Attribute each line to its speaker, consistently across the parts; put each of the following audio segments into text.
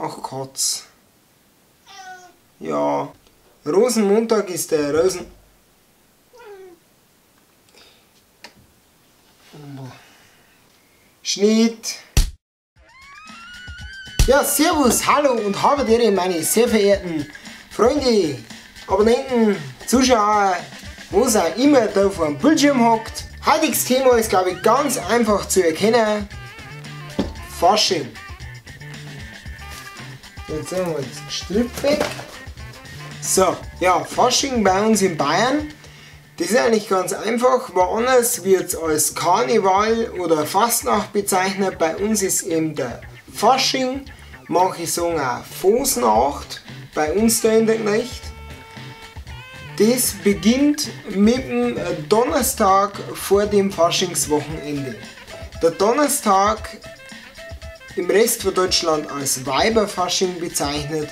Speaker 1: Ach Katz. Ja. Rosenmontag ist der Schnitt. Ja, servus, hallo und habe dir meine sehr verehrten Freunde, Abonnenten, Zuschauer, wo es auch immer da vor dem Bildschirm hockt. Heutiges Thema ist, glaube ich, ganz einfach zu erkennen. Fasching. Jetzt haben wir das Gestrüpp weg. So, ja, Fasching bei uns in Bayern. Das ist eigentlich ganz einfach. Woanders wird es als Karneval oder Fastnacht bezeichnet. Bei uns ist eben der Fasching. Manche sagen auch Fasnacht. Bei uns da in der Nacht. Das beginnt mit dem Donnerstag vor dem Faschingswochenende. Der Donnerstag, im Rest von Deutschland als Weiberfasching bezeichnet,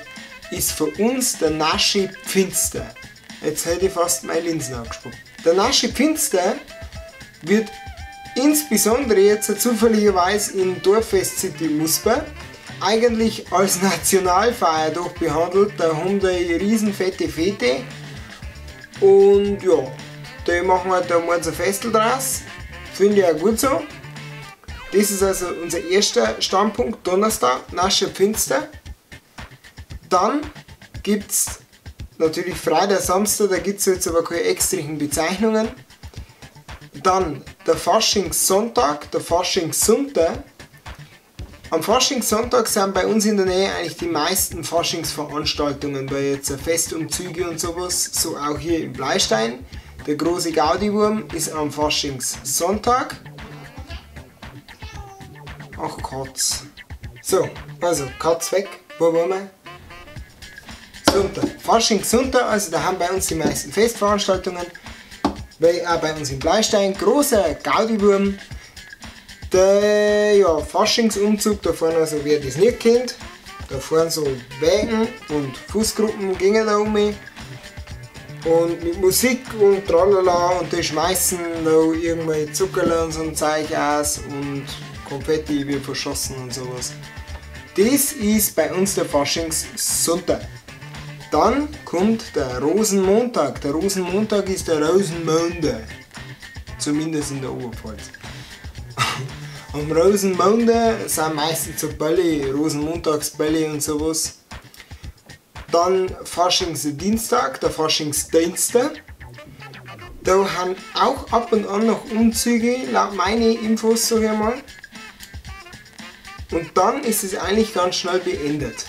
Speaker 1: ist für uns der Naschi Pfinster. Jetzt hätte ich fast meine Linsen angesprochen. Der Naschi Pfinster wird insbesondere jetzt zufälligerweise in Dorffest City Musper eigentlich als Nationalfeiertag behandelt. Da haben die riesenfette Fete und ja, da machen wir da mal ein Festel draus. Finde ich auch gut so. Das ist also unser erster Standpunkt, Donnerstag, Naschi Pfinster. Dann gibt es natürlich Freitag, Samstag, da gibt es jetzt aber keine extrigen Bezeichnungen. Dann der Faschingssonntag, der Faschingssonntag. Am Faschingssonntag sind bei uns in der Nähe eigentlich die meisten Faschingsveranstaltungen, bei jetzt Festumzüge und sowas, so auch hier im Bleistein. Der große Gaudiwurm ist am Faschingssonntag. Ach Katz. So, also Katz weg, wo waren wir? Sonntag. Faschingssonntag, also da haben bei uns die meisten Festveranstaltungen, weil auch bei uns im Bleistein, großer Gaudiwurm. Der ja, Faschingsumzug, da fahren also wer das nicht kennt, da fahren so Wägen und Fußgruppen gingen da um und mit Musik und tralala und die schmeißen da irgendwelche Zuckerle und so ein Zeug aus und Konfetti wird verschossen und sowas. Das ist bei uns der Faschingssonntag. Dann kommt der Rosenmontag. Der Rosenmontag ist der Rosenmontag. Zumindest in der Oberpfalz. Am Rosenmontag sind meistens so Bälle, Rosenmontagsbälle und sowas. Dann Faschingsdienstag, der Faschingsdienstag. Da haben auch ab und an noch Umzüge, laut meinen Infos, sag ich mal. Und dann ist es eigentlich ganz schnell beendet.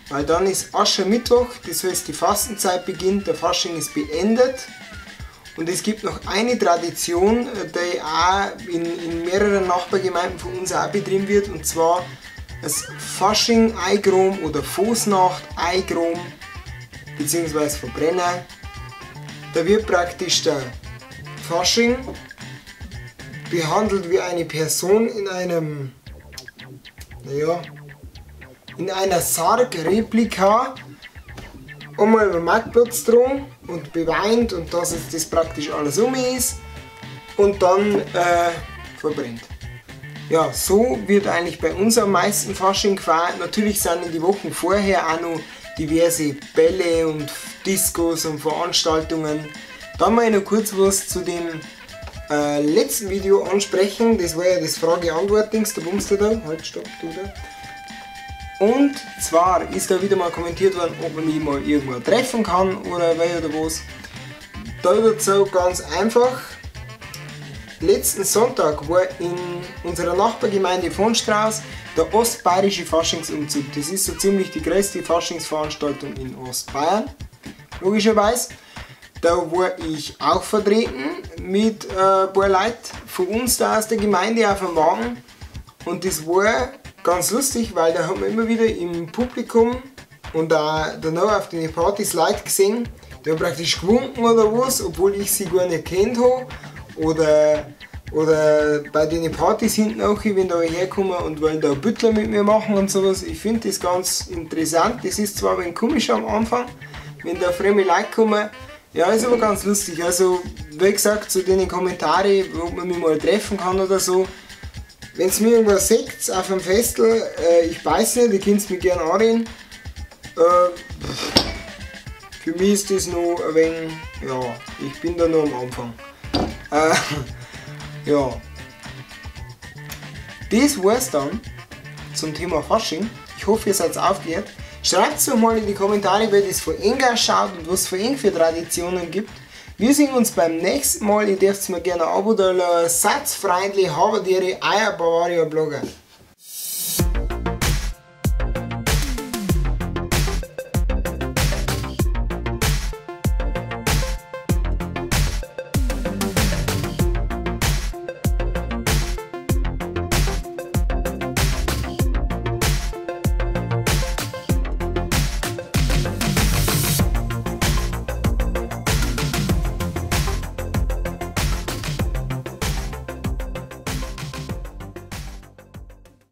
Speaker 1: Weil dann ist Aschermittwoch, das heißt die Fastenzeit beginnt, der Fasching ist beendet. Und es gibt noch eine Tradition, die auch in mehreren Nachbargemeinden von uns auch betrieben wird, und zwar das Fasching Eigrom oder Fasnacht Eigrom bzw. Verbrenner. Da wird praktisch der Fasching behandelt wie eine Person in einem, naja, in einer Sargreplika einmal über den Marktplatz drum und beweint und dass jetzt das praktisch alles um ist und dann verbrennt. Ja, so wird eigentlich bei uns am meisten Fasching gefeiert. Natürlich sind in die Wochen vorher auch noch diverse Bälle und Discos und Veranstaltungen. Dann mal noch kurz was zu dem letzten Video ansprechen. Das war ja das Frage-Antwort-Dings, der Bumster da. Halt, stopp, du da. Und zwar ist da wieder mal kommentiert worden, ob man mich mal irgendwo treffen kann oder wer oder was. Da dazu ganz einfach. Letzten Sonntag war in unserer Nachbargemeinde von Strauß der ostbayerische Faschingsumzug. Das ist so ziemlich die größte Faschingsveranstaltung in Ostbayern, logischerweise. Da war ich auch vertreten mit ein paar Leuten von uns da aus der Gemeinde auf dem Wagen. Und das war ganz lustig, weil da haben wir immer wieder im Publikum und auch danach auf den Partys Leute gesehen, die haben praktisch gewunken oder was, obwohl ich sie gar nicht kennt habe. Oder bei den Partys hinten auch, wenn da herkommen und wollen da Büttler mit mir machen und sowas. Ich finde das ganz interessant. Das ist zwar ein wenig komisch am Anfang, wenn da fremde Leute kommen. Ja, ist aber ganz lustig. Also, wie gesagt, zu den Kommentaren, ob man mich mal treffen kann oder so. wenn ihr mir irgendwas seht auf dem Festel, ich weiß nicht, ihr könnt mich gerne anreden. Für mich ist das noch ein wenig, ja, ich bin da noch am Anfang. Ja. Das war's dann zum Thema Fasching. Ich hoffe, ihr seid aufgehört. Schreibt es doch mal in die Kommentare, wie das von Ihnen ausschaut und was es für ihn für Traditionen gibt. Wir sehen uns beim nächsten Mal. Ihr dürft mir gerne ein Abo da lassen. Seid freundlich, habt euer Bavaria Blogger.